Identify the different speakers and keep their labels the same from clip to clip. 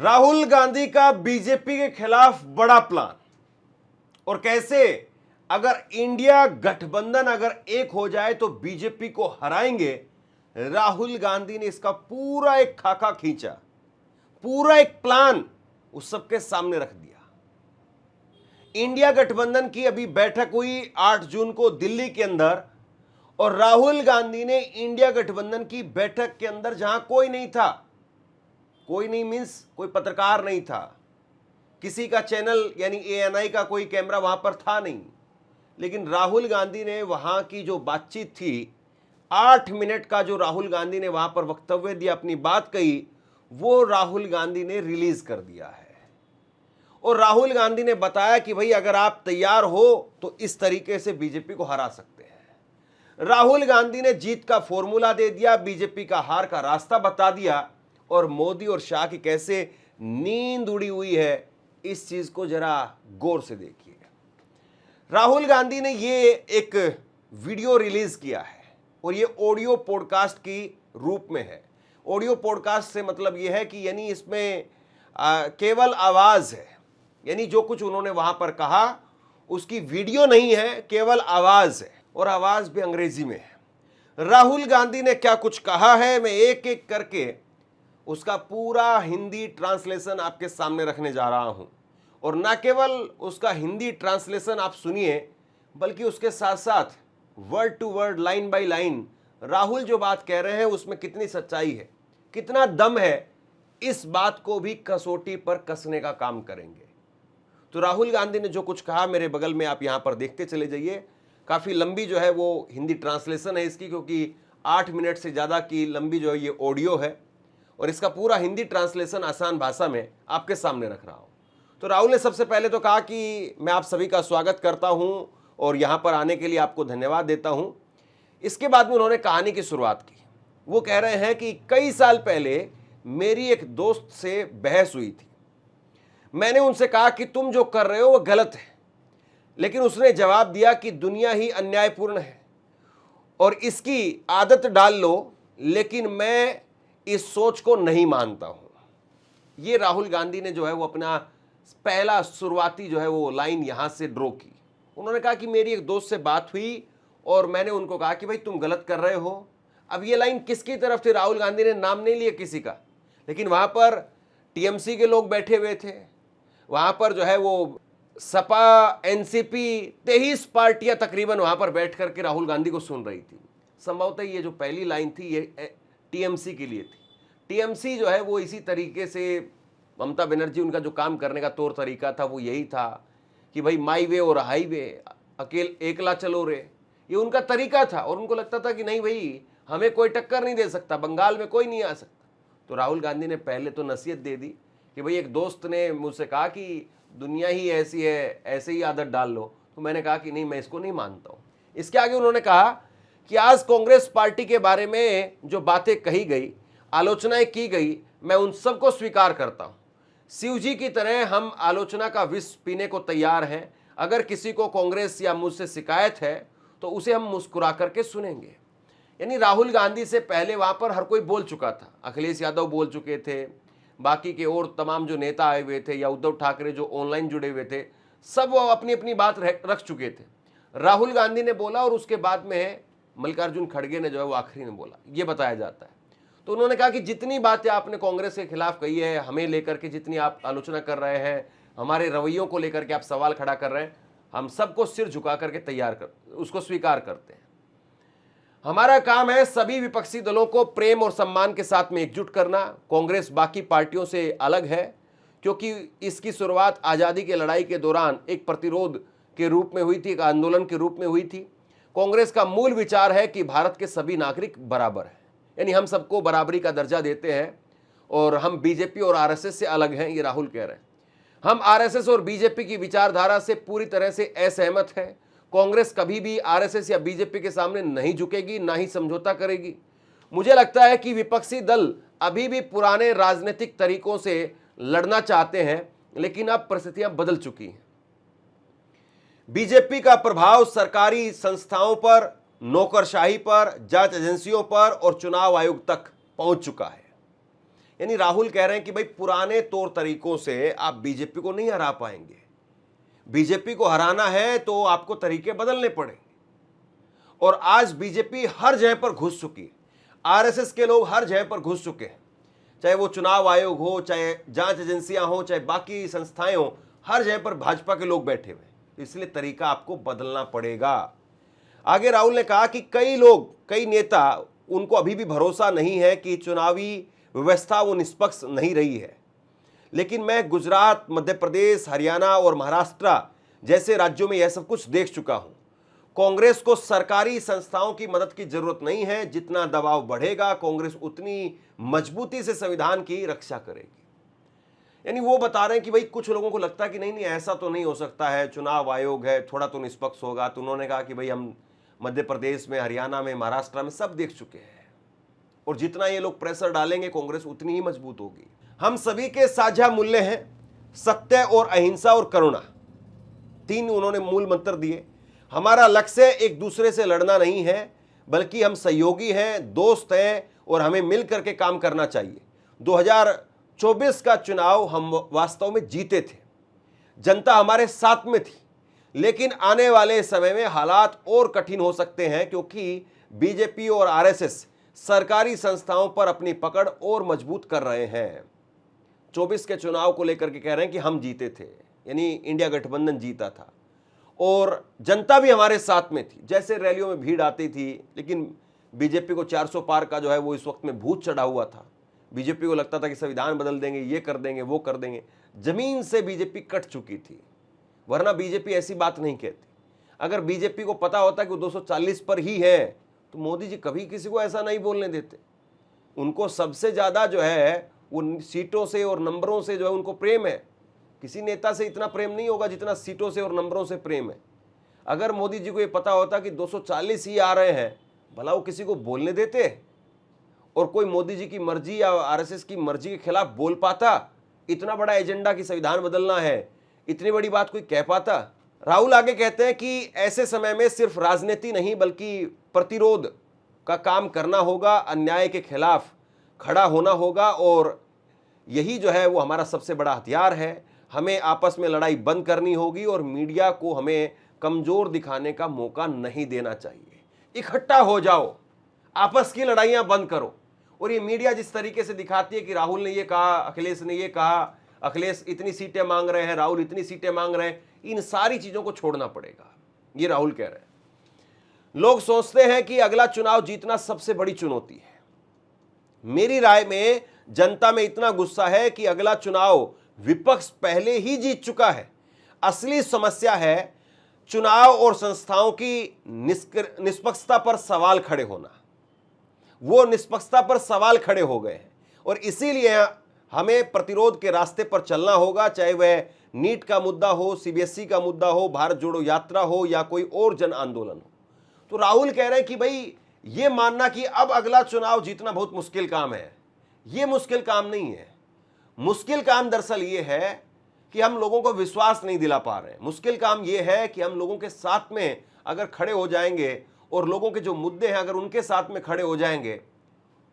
Speaker 1: राहुल गांधी का बीजेपी के खिलाफ बड़ा प्लान, और कैसे अगर इंडिया गठबंधन अगर एक हो जाए तो बीजेपी को हराएंगे। राहुल गांधी ने इसका पूरा एक खाका खींचा, पूरा एक प्लान उस सबके सामने रख दिया। इंडिया गठबंधन की अभी बैठक हुई 8 जून को दिल्ली के अंदर, और राहुल गांधी ने इंडिया गठबंधन की बैठक के अंदर, जहां कोई नहीं था, कोई नहीं मींस कोई पत्रकार नहीं था, किसी का चैनल यानी एएनआई का कोई कैमरा वहां पर था नहीं, लेकिन राहुल गांधी ने वहां की जो बातचीत थी, 8 मिनट का जो राहुल गांधी ने वहां पर वक्तव्य दिया, अपनी बात कही, वो राहुल गांधी ने रिलीज कर दिया है। और राहुल गांधी ने बताया कि भाई अगर आप तैयार हो तो इस तरीके से बीजेपी को हरा सकते हैं। राहुल गांधी ने जीत का फॉर्मूला दे दिया, बीजेपी का हार का रास्ता बता दिया, और मोदी और शाह की कैसे नींद उड़ी हुई है, इस चीज को जरा गौर से देखिए। राहुल गांधी ने ये एक वीडियो रिलीज किया है, और ये ऑडियो पॉडकास्ट की रूप में है। ऑडियो पॉडकास्ट से मतलब ये है कि यानी इसमें केवल आवाज है, यानी जो कुछ उन्होंने वहां पर कहा उसकी वीडियो नहीं है, केवल आवाज है, और आवाज भी अंग्रेजी में है। राहुल गांधी ने क्या कुछ कहा है, मैं एक एक करके उसका पूरा हिंदी ट्रांसलेशन आपके सामने रखने जा रहा हूं। और ना केवल उसका हिंदी ट्रांसलेशन आप सुनिए, बल्कि उसके साथ साथ word to word, line by line, Rahul जो बात कह रहे हैं उसमें कितनी सच्चाई है, कितना दम है, इस बात को भी कसौटी पर कसने का काम करेंगे। तो राहुल गांधी ने जो कुछ कहा, मेरे बगल में आप यहां पर देखते चले जाइए। काफी लंबी जो है वो हिंदी ट्रांसलेशन है इसकी, क्योंकि 8 मिनट से ज्यादा की लंबी जो है ये ऑडियो है, और इसका पूरा हिंदी ट्रांसलेशन आसान भाषा में आपके सामने रख रहा हूं। तो राहुल ने सबसे पहले तो कहा कि मैं आप सभी का स्वागत करता हूं और यहां पर आने के लिए आपको धन्यवाद देता हूं। इसके बाद में उन्होंने कहानी की शुरुआत की। वो कह रहे हैं कि कई साल पहले मेरी एक दोस्त से बहस हुई थी। मैंने उनसे कहा कि तुम जो कर रहे हो वो गलत है, लेकिन उसने जवाब दिया कि दुनिया ही अन्यायपूर्ण है और इसकी आदत डाल लो, लेकिन मैं इस सोच को नहीं मानता हूं। ये राहुल गांधी ने जो है वो अपना पहला शुरुआती जो है वो लाइन यहां से ड्रॉ की। उन्होंने कहा कि मेरी एक दोस्त से बात हुई और मैंने उनको कहा कि भाई तुम गलत कर रहे हो। अब ये लाइन किसकी तरफ थी? राहुल गांधी ने नाम नहीं लिया किसी का, लेकिन वहां पर टीएमसी के लोग बैठे हुए थे, वहां पर जो है वो सपा, एनसीपी, 23 पार्टियां तकरीबन वहां पर बैठ करके राहुल गांधी को सुन रही थी। संभवतः ये जो पहली लाइन थी ये टीएमसी के लिए थी। टीएमसी जो है वो इसी तरीके से, ममता बनर्जी उनका जो काम करने का तौर तरीका था वो यही था कि भाई माई वे और हाईवे, एकला चलो रे, ये उनका तरीका था। और उनको लगता था कि नहीं भाई हमें कोई टक्कर नहीं दे सकता, बंगाल में कोई नहीं आ सकता। तो राहुल गांधी ने पहले तो नसीहत दे दी कि भाई एक दोस्त ने मुझसे कहा कि दुनिया ही ऐसी है, ऐसे ही आदत डाल लो। तो मैंने कहा कि नहीं, मैं इसको नहीं मानता हूँ। इसके आगे उन्होंने कहा कि आज कांग्रेस पार्टी के बारे में जो बातें कही गई, आलोचनाएं की गई, मैं उन सबको स्वीकार करता हूँ। शिव जी की तरह हम आलोचना का विष पीने को तैयार हैं। अगर किसी को कांग्रेस या मुझसे शिकायत है तो उसे हम मुस्कुरा करके सुनेंगे। यानी राहुल गांधी से पहले वहां पर हर कोई बोल चुका था। अखिलेश यादव बोल चुके थे, बाकी के और तमाम जो नेता आए हुए थे, या उद्धव ठाकरे जो ऑनलाइन जुड़े हुए थे, सब वो अपनी अपनी बात रख चुके थे। राहुल गांधी ने बोला और उसके बाद में मल्लिकार्जुन खड़गे ने जो है वो आखिरी में बोला, ये बताया जाता है। तो उन्होंने कहा कि जितनी बातें आपने कांग्रेस के खिलाफ कही है, हमें लेकर के जितनी आप आलोचना कर रहे हैं, हमारे रवैयों को लेकर के आप सवाल खड़ा कर रहे हैं, हम सबको सिर झुका करके तैयार कर उसको स्वीकार करते हैं। हमारा काम है सभी विपक्षी दलों को प्रेम और सम्मान के साथ में एकजुट करना। कांग्रेस बाकी पार्टियों से अलग है क्योंकि इसकी शुरुआत आज़ादी की लड़ाई के दौरान एक प्रतिरोध के रूप में हुई थी, एक आंदोलन के रूप में हुई थी। कांग्रेस का मूल विचार है कि भारत के सभी नागरिक बराबर हैं, यानी हम सबको बराबरी का दर्जा देते हैं, और हम बीजेपी और आरएसएस से अलग हैं, ये राहुल कह रहे हैं। हम आरएसएस और बीजेपी की विचारधारा से पूरी तरह से असहमत हैं। कांग्रेस कभी भी आरएसएस या बीजेपी के सामने नहीं झुकेगी, ना ही समझौता करेगी। मुझे लगता है कि विपक्षी दल अभी भी पुराने राजनीतिक तरीकों से लड़ना चाहते हैं, लेकिन अब परिस्थितियां बदल चुकी हैं। बीजेपी का प्रभाव सरकारी संस्थाओं पर, नौकरशाही पर, जांच एजेंसियों पर और चुनाव आयोग तक पहुंच चुका है। यानी राहुल कह रहे हैं कि भाई पुराने तौर तरीकों से आप बीजेपी को नहीं हरा पाएंगे, बीजेपी को हराना है तो आपको तरीके बदलने पड़ेंगे। और आज बीजेपी हर जगह पर घुस चुकी है, आरएसएस के लोग हर जगह पर घुस चुके हैं, चाहे वो चुनाव आयोग हो, चाहे जांच एजेंसियां हो, चाहे बाकी संस्थाएं हो, हर जगह पर भाजपा के लोग बैठे हुए, इसलिए तरीका आपको बदलना पड़ेगा। आगे राहुल ने कहा कि कई लोग, कई नेता, उनको अभी भी भरोसा नहीं है कि चुनावी व्यवस्था वो निष्पक्ष नहीं रही है, लेकिन मैं गुजरात, मध्य प्रदेश, हरियाणा और महाराष्ट्र जैसे राज्यों में यह सब कुछ देख चुका हूं। कांग्रेस को सरकारी संस्थाओं की मदद की जरूरत नहीं है, जितना दबाव बढ़ेगा कांग्रेस उतनी मजबूती से संविधान की रक्षा करेगी। यानी वो बता रहे हैं कि भाई कुछ लोगों को लगता है कि नहीं नहीं ऐसा तो नहीं हो सकता है, चुनाव आयोग है, थोड़ा तो निष्पक्ष होगा। तो उन्होंने कहा कि भाई हम मध्य प्रदेश में, हरियाणा में, महाराष्ट्र में सब देख चुके हैं, और जितना ये लोग प्रेशर डालेंगे कांग्रेस उतनी ही मजबूत होगी। हम सभी के साझा मूल्य हैं सत्य और अहिंसा और करुणा, 3 उन्होंने मूल मंत्र दिए। हमारा लक्ष्य एक दूसरे से लड़ना नहीं है, बल्कि हम सहयोगी हैं, दोस्त हैं, और हमें मिल करके काम करना चाहिए। 2024 का चुनाव हम वास्तव में जीते थे, जनता हमारे साथ में थी, लेकिन आने वाले समय में हालात और कठिन हो सकते हैं, क्योंकि बीजेपी और आरएसएस सरकारी संस्थाओं पर अपनी पकड़ और मजबूत कर रहे हैं। 24 के चुनाव को लेकर के कह रहे हैं कि हम जीते थे, यानी इंडिया गठबंधन जीता था, और जनता भी हमारे साथ में थी। जैसे रैलियों में भीड़ आती थी, लेकिन बीजेपी को 400 पार का जो है वो इस वक्त में भूत चढ़ा हुआ था। बीजेपी को लगता था कि संविधान बदल देंगे, ये कर देंगे, वो कर देंगे। जमीन से बीजेपी कट चुकी थी, वरना बीजेपी ऐसी बात नहीं कहती। अगर बीजेपी को पता होता कि वो 240 पर ही है, तो मोदी जी कभी किसी को ऐसा नहीं बोलने देते। उनको सबसे ज्यादा जो है वो सीटों से और नंबरों से जो है उनको प्रेम है। किसी नेता से इतना प्रेम नहीं होगा जितना सीटों से और नंबरों से प्रेम है। अगर मोदी जी को ये पता होता कि 240 ही आ रहे हैं, भला वो किसी को बोलने देते? और कोई मोदी जी की मर्जी या आरएसएस की मर्जी के खिलाफ बोल पाता? इतना बड़ा एजेंडा कि संविधान बदलना है, इतनी बड़ी बात कोई कह पाता? राहुल आगे कहते हैं कि ऐसे समय में सिर्फ राजनीति नहीं बल्कि प्रतिरोध का काम करना होगा, अन्याय के खिलाफ खड़ा होना होगा, और यही जो है वो हमारा सबसे बड़ा हथियार है। हमें आपस में लड़ाई बंद करनी होगी, और मीडिया को हमें कमजोर दिखाने का मौका नहीं देना चाहिए। इकट्ठा हो जाओ, आपस की लड़ाइयां बंद करो। और ये मीडिया जिस तरीके से दिखाती है कि राहुल ने ये कहा, अखिलेश ने ये कहा, अखिलेश इतनी सीटें मांग रहे हैं, राहुल इतनी सीटें मांग रहे हैं, इन सारी चीजों को छोड़ना पड़ेगा, ये राहुल कह रहे हैं। लोग सोचते हैं कि अगला चुनाव जीतना सबसे बड़ी चुनौती है। मेरी राय में जनता में इतना गुस्सा है कि अगला चुनाव विपक्ष पहले ही जीत चुका है। असली समस्या है चुनाव और संस्थाओं की निष्पक्षता पर सवाल खड़े होना। वो निष्पक्षता पर सवाल खड़े हो गए हैं, और इसीलिए हमें प्रतिरोध के रास्ते पर चलना होगा, चाहे वह नीट का मुद्दा हो, सीबीएसई का मुद्दा हो, भारत जोड़ो यात्रा हो, या कोई और जन आंदोलन हो। तो राहुल कह रहे हैं कि भाई ये मानना कि अब अगला चुनाव जीतना बहुत मुश्किल काम है, ये मुश्किल काम नहीं है। मुश्किल काम दरअसल ये है कि हम लोगों को विश्वास नहीं दिला पा रहे हैं। मुश्किल काम ये है कि हम लोगों के साथ में अगर खड़े हो जाएंगे, और लोगों के जो मुद्दे हैं अगर उनके साथ में खड़े हो जाएंगे,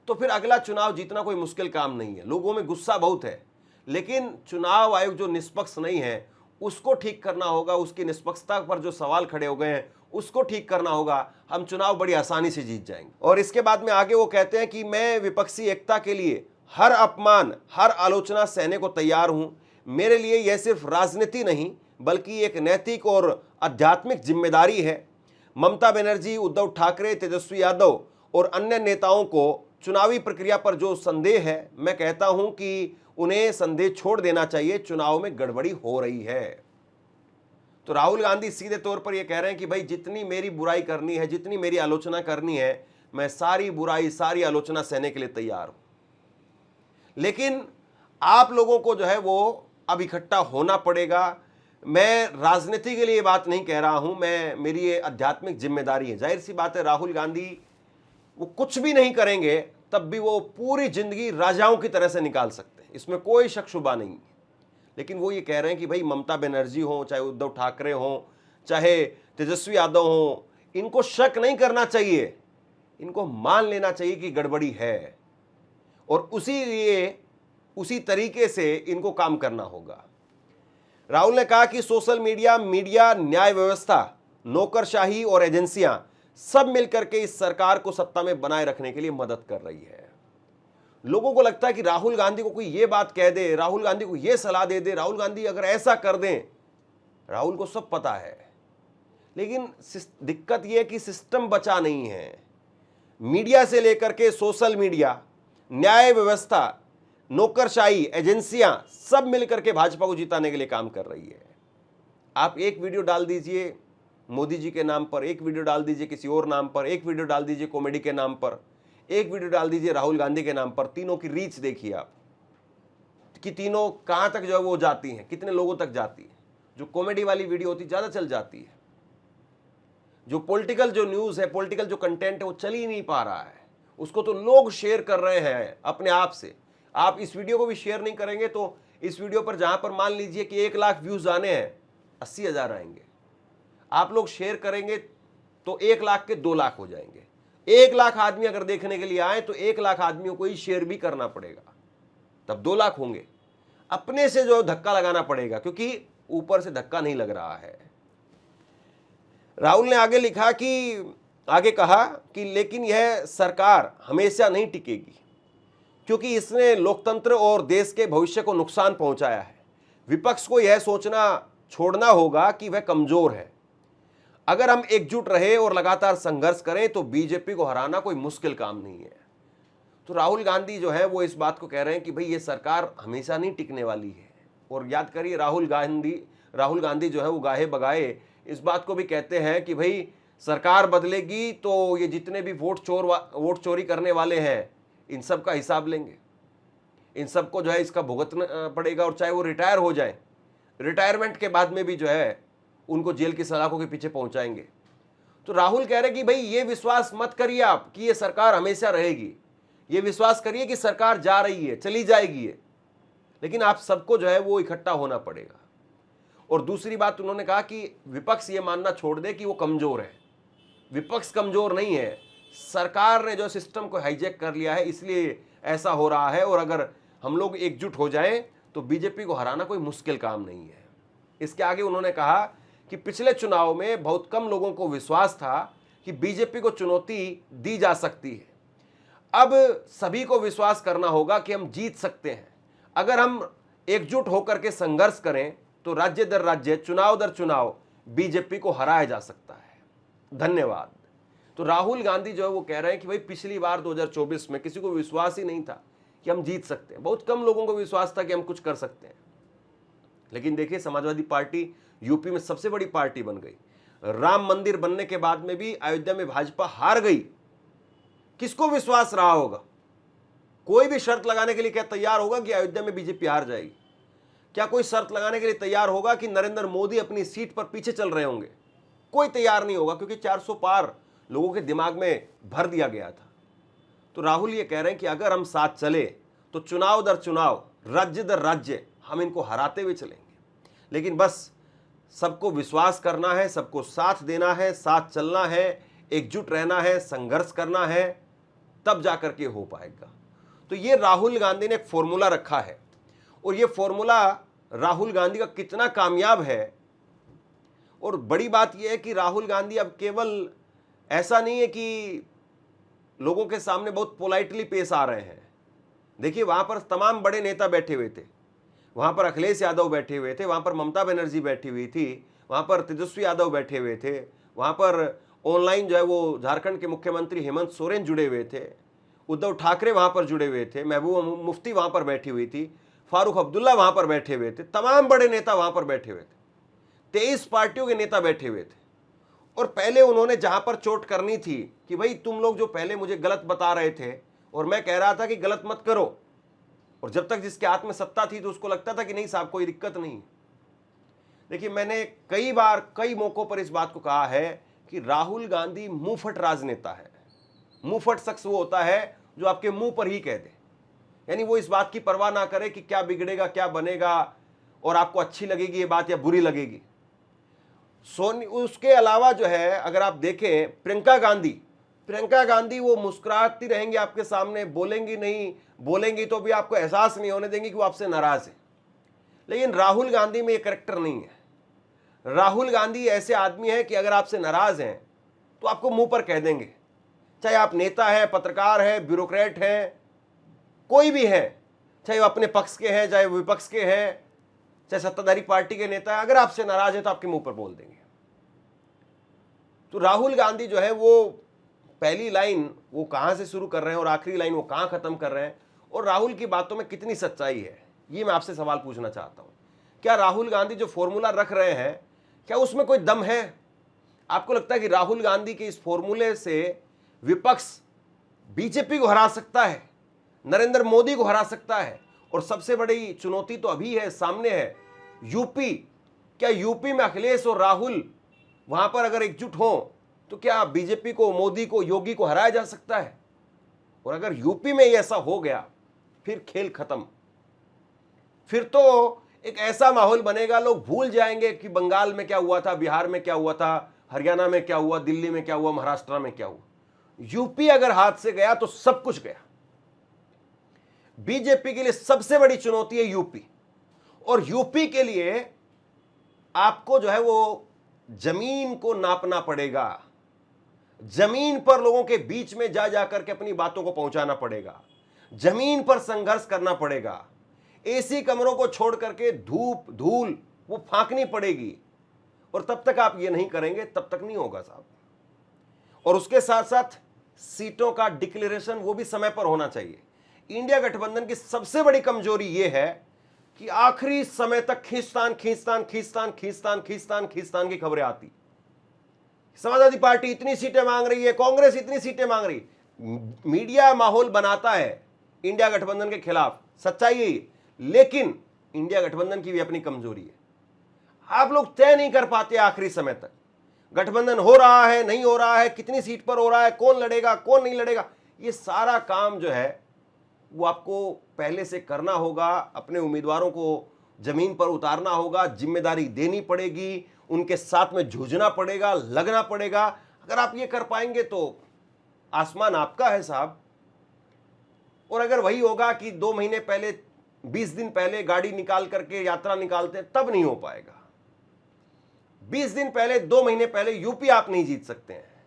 Speaker 1: तो फिर अगला चुनाव जीतना कोई मुश्किल काम नहीं है। लोगों में गुस्सा बहुत है, लेकिन चुनाव आयोग जो निष्पक्ष नहीं है उसको ठीक करना होगा। उसकी निष्पक्षता पर जो सवाल खड़े हो गए हैं उसको ठीक करना होगा। हम चुनाव बड़ी आसानी से जीत जाएंगे। और इसके बाद में आगे वो कहते हैं कि मैं विपक्षी एकता के लिए हर अपमान, हर आलोचना सहने को तैयार हूं। मेरे लिए यह सिर्फ राजनीति नहीं बल्कि एक नैतिक और आध्यात्मिक जिम्मेदारी है। ममता बनर्जी, उद्धव ठाकरे, तेजस्वी यादव और अन्य नेताओं को चुनावी प्रक्रिया पर जो संदेह है, मैं कहता हूं कि उन्हें संदेह छोड़ देना चाहिए। चुनाव में गड़बड़ी हो रही है। तो राहुल गांधी सीधे तौर पर यह कह रहे हैं कि भाई जितनी मेरी बुराई करनी है, जितनी मेरी आलोचना करनी है, मैं सारी बुराई, सारी आलोचना सहने के लिए तैयार हूं। लेकिन आप लोगों को जो है वो अब इकट्ठा होना पड़ेगा। मैं राजनीति के लिए बात नहीं कह रहा हूं, मेरी ये आध्यात्मिक जिम्मेदारी है। जाहिर सी बात है, राहुल गांधी वो कुछ भी नहीं करेंगे तब भी वो पूरी जिंदगी राजाओं की तरह से निकाल सकते हैं, इसमें कोई शक शुबा नहीं है। लेकिन वो ये कह रहे हैं कि भाई ममता बनर्जी हो, चाहे उद्धव ठाकरे हो, चाहे तेजस्वी यादव हो, इनको शक नहीं करना चाहिए, इनको मान लेना चाहिए कि गड़बड़ी है। और उसी लिए उसी तरीके से इनको काम करना होगा। राहुल ने कहा कि सोशल मीडिया, न्याय व्यवस्था, नौकरशाही और एजेंसियां सब मिलकर के इस सरकार को सत्ता में बनाए रखने के लिए मदद कर रही है। लोगों को लगता है कि राहुल गांधी को कोई ये बात कह दे, राहुल गांधी को ये सलाह दे दे, राहुल गांधी अगर ऐसा कर दें, राहुल को सब पता है। लेकिन दिक्कत यह है कि सिस्टम बचा नहीं है। मीडिया से लेकर के सोशल मीडिया, न्याय व्यवस्था, नौकरशाही, एजेंसियां सब मिलकर के भाजपा को जिताने के लिए काम कर रही है। आप एक वीडियो डाल दीजिए मोदी जी के नाम पर, एक वीडियो डाल दीजिए किसी और नाम पर, एक वीडियो डाल दीजिए कॉमेडी के नाम पर, एक वीडियो डाल दीजिए राहुल गांधी के नाम पर, तीनों की रीच देखिए आप कि तीनों कहां तक जो है वो जाती हैं, कितने लोगों तक जाती है। जो कॉमेडी वाली वीडियो होती है ज्यादा चल जाती है, जो पॉलिटिकल जो न्यूज है, पॉलिटिकल जो कंटेंट है वो चल ही नहीं पा रहा है, उसको तो लोग शेयर कर रहे हैं अपने आप से। आप इस वीडियो को भी शेयर नहीं करेंगे तो इस वीडियो पर जहां पर मान लीजिए कि 1 लाख व्यूज आने हैं, 80,000 आएंगे। आप लोग शेयर करेंगे तो 1 लाख के 2 लाख हो जाएंगे। 1 लाख आदमी अगर देखने के लिए आए तो 1 लाख आदमियों को ही शेयर भी करना पड़ेगा, तब 2 लाख होंगे। अपने से जो धक्का लगाना पड़ेगा, क्योंकि ऊपर से धक्का नहीं लग रहा है। राहुल ने आगे कहा कि लेकिन यह सरकार हमेशा नहीं टिकेगी, क्योंकि इसने लोकतंत्र और देश के भविष्य को नुकसान पहुंचाया है। विपक्ष को यह सोचना छोड़ना होगा कि वह कमजोर है। अगर हम एकजुट रहे और लगातार संघर्ष करें तो बीजेपी को हराना कोई मुश्किल काम नहीं है। तो राहुल गांधी जो है वो इस बात को कह रहे हैं कि भाई ये सरकार हमेशा नहीं टिकने वाली है। और याद करिए राहुल गांधी जो है वो गाहे बगाए इस बात को भी कहते हैं कि भाई सरकार बदलेगी तो ये जितने भी वोट चोरी करने वाले हैं इन सब का हिसाब लेंगे, इन सबको जो है इसका भुगतना पड़ेगा, और चाहे वो रिटायर हो जाए, रिटायरमेंट के बाद में भी जो है उनको जेल की सलाखों के पीछे पहुंचाएंगे। तो राहुल कह रहे कि भाई ये विश्वास मत करिए आप कि ये सरकार हमेशा रहेगी, ये विश्वास करिए कि सरकार जा रही है, चली जाएगी ये, लेकिन आप सबको जो है वो इकट्ठा होना पड़ेगा। और दूसरी बात उन्होंने कहा कि विपक्ष ये मानना छोड़ दे कि वो कमजोर है। विपक्ष कमजोर नहीं है, सरकार ने जो सिस्टम को हाईजैक कर लिया है इसलिए ऐसा हो रहा है, और अगर हम लोग एकजुट हो जाएं तो बीजेपी को हराना कोई मुश्किल काम नहीं है। इसके आगे उन्होंने कहा कि पिछले चुनाव में बहुत कम लोगों को विश्वास था कि बीजेपी को चुनौती दी जा सकती है। अब सभी को विश्वास करना होगा कि हम जीत सकते हैं। अगर हम एकजुट होकर के संघर्ष करें तो राज्य दर राज्य, चुनाव दर चुनाव बीजेपी को हराया जा सकता है। धन्यवाद। तो राहुल गांधी जो है वो कह रहे हैं कि भाई पिछली बार 2024 में किसी को विश्वास ही नहीं था कि हम जीत सकते हैं, बहुत कम लोगों को विश्वास था कि हम कुछ कर सकते हैं। लेकिन देखिए समाजवादी पार्टी यूपी में सबसे बड़ी पार्टी बन गई। राम मंदिर बनने के बाद में भी अयोध्या में भाजपा हार गई। किसको विश्वास रहा होगा? कोई भी शर्त लगाने के लिए क्या तैयार होगा कि अयोध्या में बीजेपी हार जाएगी? क्या कोई शर्त लगाने के लिए तैयार होगा कि नरेंद्र मोदी अपनी सीट पर पीछे चल रहे होंगे? कोई तैयार नहीं होगा, क्योंकि 400 पार लोगों के दिमाग में भर दिया गया था। तो राहुल ये कह रहे हैं कि अगर हम साथ चले तो चुनाव दर चुनाव, राज्य दर राज्य हम इनको हराते हुए चलेंगे। लेकिन बस सबको विश्वास करना है, सबको साथ देना है, साथ चलना है, एकजुट रहना है, संघर्ष करना है, तब जाकर के हो पाएगा। तो ये राहुल गांधी ने एक फॉर्मूला रखा है, और ये फॉर्मूला राहुल गांधी का कितना कामयाब है। और बड़ी बात यह है कि राहुल गांधी अब केवल ऐसा नहीं है कि लोगों के सामने बहुत पोलाइटली पेश आ रहे हैं। देखिए वहां पर तमाम बड़े नेता बैठे हुए थे, वहां पर अखिलेश यादव बैठे हुए थे, वहां पर ममता बनर्जी बैठी हुई थी, वहां पर तेजस्वी यादव बैठे हुए थे, वहां पर ऑनलाइन जो है वो झारखंड के मुख्यमंत्री हेमंत सोरेन जुड़े हुए थे, उद्धव ठाकरे वहां पर जुड़े हुए थे, महबूबा मुफ्ती वहां पर बैठी हुई थी, फारूक अब्दुल्ला वहां पर बैठे हुए थे, तमाम बड़े नेता वहां पर बैठे हुए थे, 23 पार्टियों के नेता बैठे हुए थे। और पहले उन्होंने जहां पर चोट करनी थी कि भाई तुम लोग जो पहले मुझे गलत बता रहे थे और मैं कह रहा था कि गलत मत करो, और जब तक जिसके हाथ में सत्ता थी तो उसको लगता था कि नहीं साहब कोई दिक्कत नहीं। देखिए मैंने कई बार कई मौकों पर इस बात को कहा है कि राहुल गांधी मुंहफट राजनेता है। मुंहफट शख्स वो होता है जो आपके मुंह पर ही कह दे, यानी वो इस बात की परवाह ना करे कि क्या बिगड़ेगा क्या बनेगा और आपको अच्छी लगेगी ये बात या बुरी लगेगी। उसके अलावा जो है अगर आप देखें प्रियंका प्रियंका गांधी वो मुस्कुराती रहेंगी आपके सामने, बोलेंगी नहीं, बोलेंगी तो भी आपको एहसास नहीं होने देंगी कि वो आपसे नाराज है। लेकिन राहुल गांधी में ये करैक्टर नहीं है। राहुल गांधी ऐसे आदमी है कि अगर आपसे नाराज हैं तो आपको मुंह पर कह देंगे, चाहे आप नेता हैं, पत्रकार हैं, ब्यूरोक्रेट हैं, कोई भी है, चाहे वो अपने पक्ष के हैं, चाहे विपक्ष के हैं, चाहे सत्ताधारी पार्टी के नेता है, अगर आपसे नाराज है तो आपके मुंह पर बोल देंगे। तो राहुल गांधी जो है वो पहली लाइन वो कहां से शुरू कर रहे हैं और आखिरी लाइन वो कहां खत्म कर रहे हैं, और राहुल की बातों में कितनी सच्चाई है, ये मैं आपसे सवाल पूछना चाहता हूं। क्या राहुल गांधी जो फॉर्मूला रख रहे हैं, क्या उसमें कोई दम है? आपको लगता है कि राहुल गांधी के इस फॉर्मूले से विपक्ष बीजेपी को हरा सकता है, नरेंद्र मोदी को हरा सकता है? और सबसे बड़ी चुनौती तो अभी है, सामने है यूपी। क्या यूपी में अखिलेश और राहुल वहां पर अगर एकजुट हो तो क्या बीजेपी को, मोदी को, योगी को हराया जा सकता है? और अगर यूपी में ऐसा हो गया फिर खेल खत्म। फिर तो एक ऐसा माहौल बनेगा, लोग भूल जाएंगे कि बंगाल में क्या हुआ था, बिहार में क्या हुआ था, हरियाणा में क्या हुआ, दिल्ली में क्या हुआ, महाराष्ट्र में क्या हुआ। यूपी अगर हाथ से गया तो सब कुछ गया। बीजेपी के लिए सबसे बड़ी चुनौती है यूपी, और यूपी के लिए आपको जो है वो जमीन को नापना पड़ेगा, जमीन पर लोगों के बीच में जा जाकर के अपनी बातों को पहुंचाना पड़ेगा, जमीन पर संघर्ष करना पड़ेगा, एसी कमरों को छोड़ करके धूप धूल वो फांकनी पड़ेगी। और तब तक आप ये नहीं करेंगे तब तक नहीं होगा साहब। और उसके साथ साथ सीटों का डिक्लेरेशन वो भी समय पर होना चाहिए। इंडिया गठबंधन की सबसे बड़ी कमजोरी यह है कि आखिरी समय तक खींचतान खींचतान खींचतान खींचतान खींचतान खींचतान की खबरें आती। समाजवादी पार्टी इतनी सीटें मांग रही है, कांग्रेस इतनी सीटें मांग रही। मीडिया माहौल बनाता है इंडिया गठबंधन के खिलाफ, सच्चाई है। लेकिन इंडिया गठबंधन की भी अपनी कमजोरी है। आप लोग तय नहीं कर पाते आखिरी समय तक गठबंधन हो रहा है, नहीं हो रहा है, कितनी सीट पर हो रहा है, कौन लड़ेगा, कौन नहीं लड़ेगा। ये सारा काम जो है वो आपको पहले से करना होगा। अपने उम्मीदवारों को जमीन पर उतारना होगा, जिम्मेदारी देनी पड़ेगी, उनके साथ में जूझना पड़ेगा, लगना पड़ेगा। अगर आप ये कर पाएंगे तो आसमान आपका है साहब। और अगर वही होगा कि 2 महीने पहले, 20 दिन पहले गाड़ी निकाल करके यात्रा निकालते, तब नहीं हो पाएगा। 20 दिन पहले, 2 महीने पहले यूपी आप नहीं जीत सकते हैं।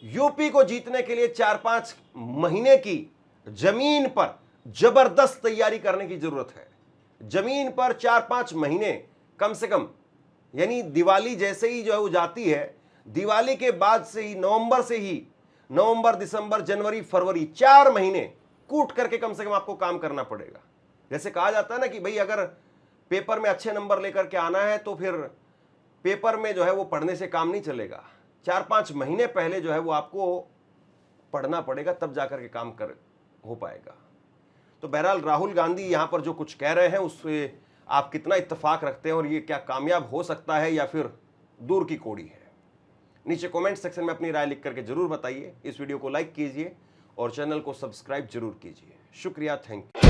Speaker 1: यूपी को जीतने के लिए 4-5 महीने की जमीन पर जबरदस्त तैयारी करने की जरूरत है। जमीन पर 4-5 महीने कम से कम, यानी दिवाली जैसे ही जो है वो जाती है, दिवाली के बाद से ही, नवंबर से ही, नवंबर, दिसंबर, जनवरी, फरवरी, 4 महीने कूट करके कम से कम आपको काम करना पड़ेगा। जैसे कहा जाता है ना कि भाई अगर पेपर में अच्छे नंबर लेकर के आना है तो फिर पेपर में जो है वो पढ़ने से काम नहीं चलेगा। 4-5 महीने पहले जो है वो आपको पढ़ना पड़ेगा, तब जाकर के काम कर हो पाएगा। तो बहरहाल राहुल गांधी यहां पर जो कुछ कह रहे हैं उससे आप कितना इत्तेफाक रखते हैं, और ये क्या कामयाब हो सकता है या फिर दूर की कौड़ी है? नीचे कमेंट सेक्शन में अपनी राय लिख करके जरूर बताइए। इस वीडियो को लाइक कीजिए और चैनल को सब्सक्राइब जरूर कीजिए। शुक्रिया, थैंक यू।